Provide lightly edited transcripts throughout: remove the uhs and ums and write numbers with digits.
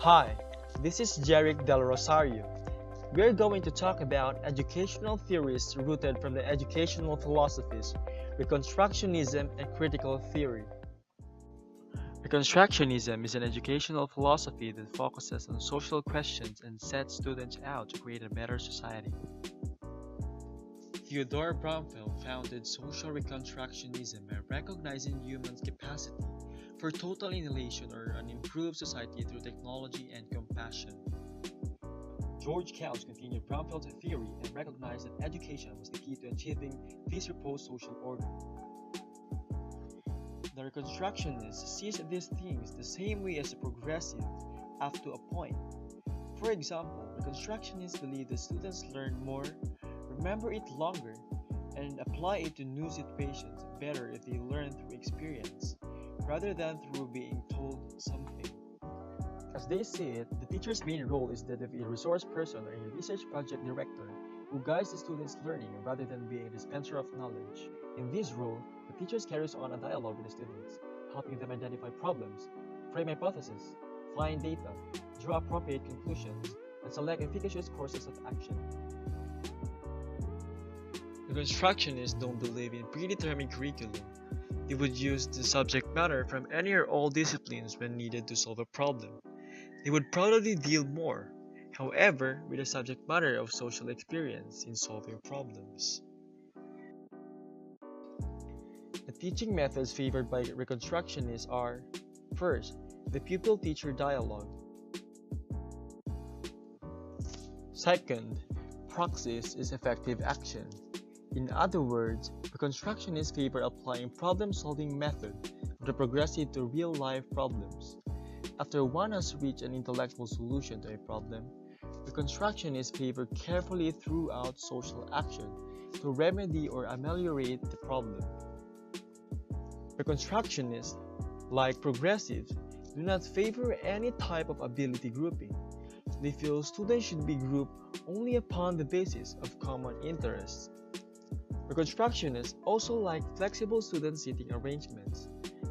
Hi, this is Jeric Del Rosario. We are going to talk about educational theories rooted from the educational philosophies, Reconstructionism and critical theory. Reconstructionism is an educational philosophy that focuses on social questions and sets students out to create a better society. Theodore Bromfield founded social reconstructionism by recognizing humans' capacity for total annihilation or an improved society through technology and compassion. George Couch continued Bromfield's theory and recognized that education was the key to achieving this proposed social order. The Reconstructionists sees these things the same way as the progressives up to a point. For example, Reconstructionists believe that students learn more, remember it longer, and apply it to new situations better if they learn through experience, rather than through being told something. As they see it, the teacher's main role is that of a resource person or a research project director who guides the students' learning rather than being a dispenser of knowledge. In this role, the teacher carries on a dialogue with the students, helping them identify problems, frame hypotheses, find data, draw appropriate conclusions, and select efficacious courses of action. The constructionists don't believe in predetermined curriculum. They would use the subject matter from any or all disciplines when needed to solve a problem. They would probably deal more, however, with the subject matter of social experience in solving problems. The teaching methods favored by Reconstructionists are: first, the pupil-teacher dialogue. Second, praxis is effective action. In other words, Reconstructionists favor applying problem-solving method of the progressive to real-life problems. After one has reached an intellectual solution to a problem, Reconstructionists favor carefully throughout social action to remedy or ameliorate the problem. Reconstructionists, like progressives, do not favor any type of ability grouping. They feel students should be grouped only upon the basis of common interests. Reconstructionists also like flexible student seating arrangements,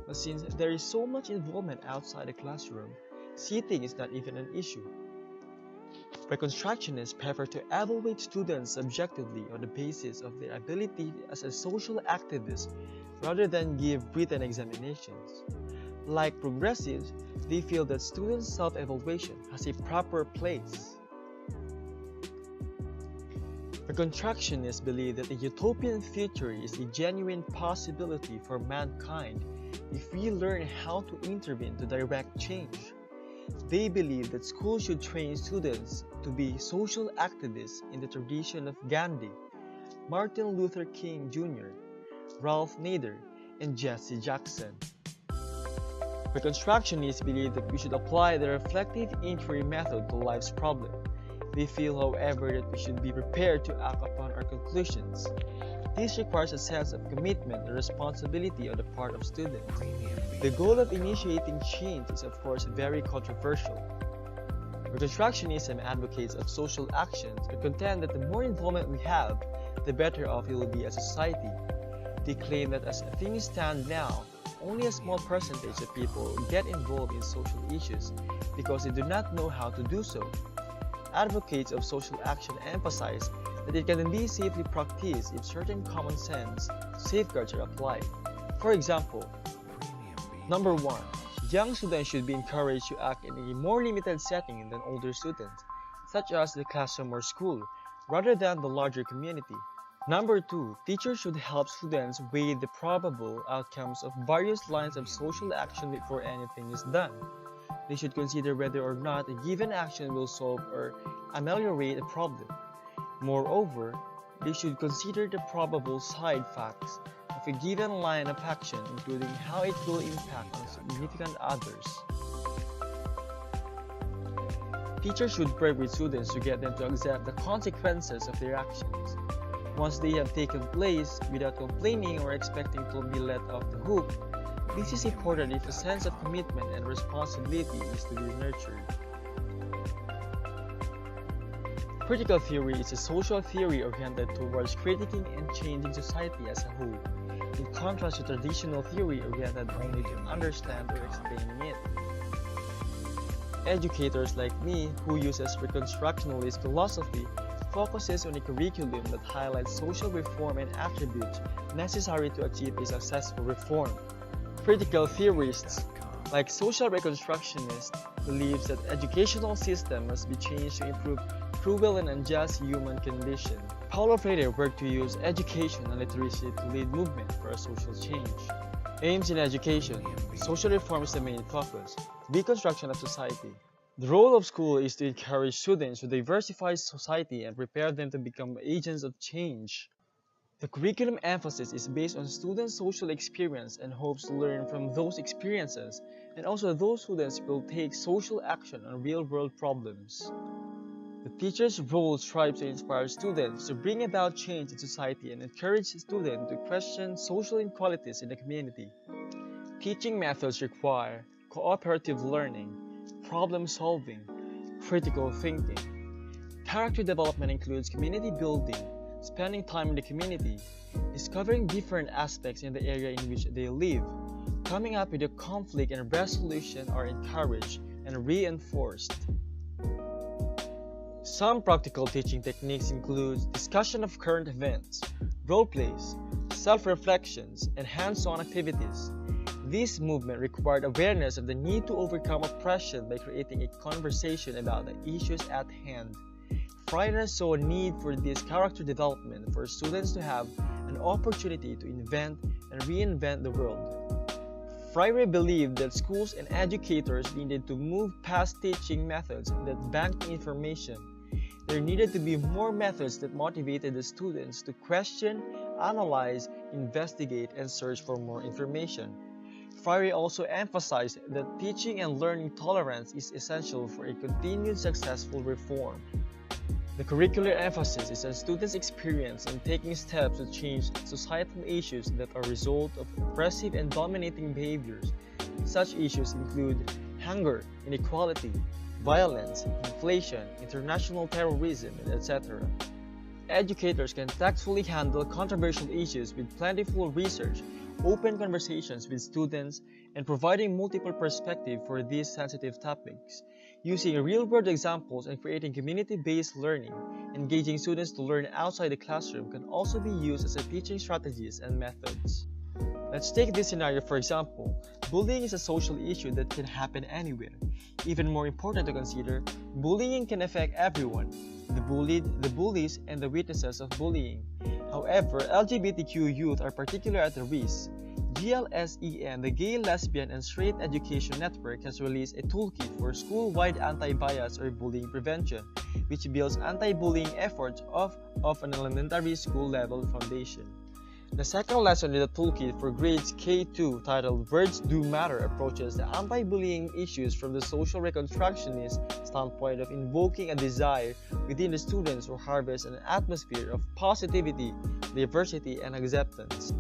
but since there is so much involvement outside the classroom, seating is not even an issue. Reconstructionists prefer to evaluate students subjectively on the basis of their ability as a social activist rather than give written examinations. Like progressives, they feel that student self-evaluation has a proper place. Reconstructionists believe that a utopian future is a genuine possibility for mankind if we learn how to intervene to direct change. They believe that schools should train students to be social activists in the tradition of Gandhi, Martin Luther King Jr., Ralph Nader, and Jesse Jackson. Reconstructionists believe that we should apply the reflective inquiry method to life's problem. They feel, however, that we should be prepared to act upon our conclusions. This requires a sense of commitment and responsibility on the part of students. The goal of initiating change is, of course, very controversial. Reconstructionism advocates of social actions and contend that the more involvement we have, the better off we will be as a society. They claim that as things stand now, only a small percentage of people get involved in social issues because they do not know how to do so. Advocates of social action emphasize that it can be safely practiced if certain common sense safeguards are applied. For example, number 1, young students should be encouraged to act in a more limited setting than older students, such as the classroom or school, rather than the larger community. Number 2, teachers should help students weigh the probable outcomes of various lines of social action before anything is done. They should consider whether or not a given action will solve or ameliorate a problem. Moreover, they should consider the probable side facts of a given line of action, including how it will impact on significant others. Teachers should pray with students to get them to accept the consequences of their actions. Once they have taken place, without complaining or expecting to be let off the hook, this is important if a sense of commitment and responsibility is to be nurtured. Critical theory is a social theory oriented towards critiquing and changing society as a whole, in contrast to traditional theory oriented only to understand or explaining it. Educators like me, who uses Reconstructionist philosophy, focuses on a curriculum that highlights social reform and attributes necessary to achieve a successful reform. Critical theorists, like social reconstructionists, believes that educational system must be changed to improve cruel and unjust human condition. Paulo Freire worked to use education and literacy to lead movement for a social change. Aims in education, social reform is the main focus, reconstruction of society. The role of school is to encourage students to diversify society and prepare them to become agents of change. The curriculum emphasis is based on students' social experience and hopes to learn from those experiences, and also those students will take social action on real-world problems. The teacher's role strives to inspire students to bring about change in society and encourage students to question social inequalities in the community. Teaching methods require cooperative learning, problem solving, critical thinking. Character development includes community building, spending time in the community, discovering different aspects in the area in which they live. Coming up with a conflict and resolution are encouraged and reinforced. Some practical teaching techniques include discussion of current events, role plays, self-reflections, and hands-on activities. This movement required awareness of the need to overcome oppression by creating a conversation about the issues at hand. Freire saw a need for this character development for students to have an opportunity to invent and reinvent the world. Freire believed that schools and educators needed to move past teaching methods that banked information. There needed to be more methods that motivated the students to question, analyze, investigate, and search for more information. Freire also emphasized that teaching and learning tolerance is essential for a continued successful reform. The curricular emphasis is on students' experience in taking steps to change societal issues that are a result of oppressive and dominating behaviors. Such issues include hunger, inequality, violence, inflation, international terrorism, etc. Educators can tactfully handle controversial issues with plentiful research, open conversations with students, and providing multiple perspectives for these sensitive topics. Using real-world examples and creating community-based learning, engaging students to learn outside the classroom can also be used as a teaching strategies and methods. Let's take this scenario for example. Bullying is a social issue that can happen anywhere. Even more important to consider, bullying can affect everyone, the bullied, the bullies, and the witnesses of bullying. However, LGBTQ youth are particularly at risk. GLSEN, the Gay, Lesbian, and Straight Education Network, has released a toolkit for school-wide anti-bias or bullying prevention, which builds anti-bullying efforts of an elementary school-level foundation. The second lesson in the toolkit for grades K-2, titled Words Do Matter, approaches the anti-bullying issues from the social reconstructionist standpoint of invoking a desire within the students to harvest an atmosphere of positivity, diversity, and acceptance.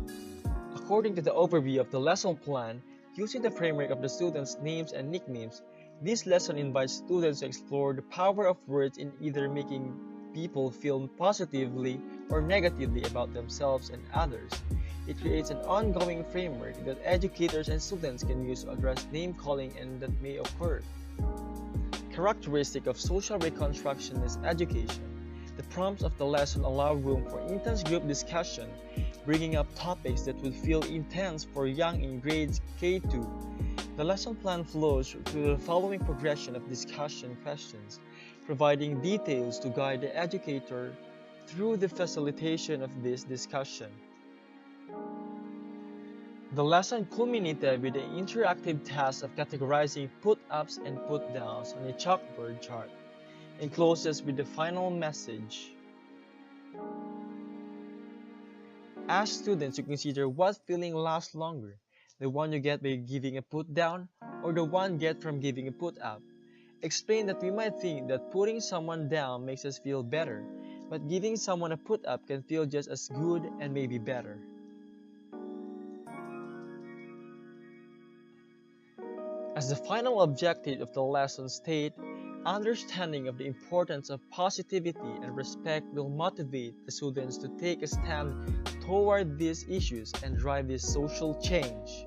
According to the overview of the lesson plan, using the framework of the students' names and nicknames, this lesson invites students to explore the power of words in either making people feel positively or negatively about themselves and others. It creates an ongoing framework that educators and students can use to address name-calling and that may occur. Characteristic of social reconstructionist education. The prompts of the lesson allow room for intense group discussion, bringing up topics that would feel intense for young in grades K-2. The lesson plan flows through the following progression of discussion questions, providing details to guide the educator through the facilitation of this discussion. The lesson culminated with the interactive task of categorizing put-ups and put-downs on a chalkboard chart, and closes with the final message. Ask students to consider what feeling lasts longer, the one you get by giving a put-down or the one get from giving a put-up. Explain that we might think that putting someone down makes us feel better, but giving someone a put-up can feel just as good and maybe better. As the final objective of the lesson state, understanding of the importance of positivity and respect will motivate the students to take a stand toward these issues and drive this social change.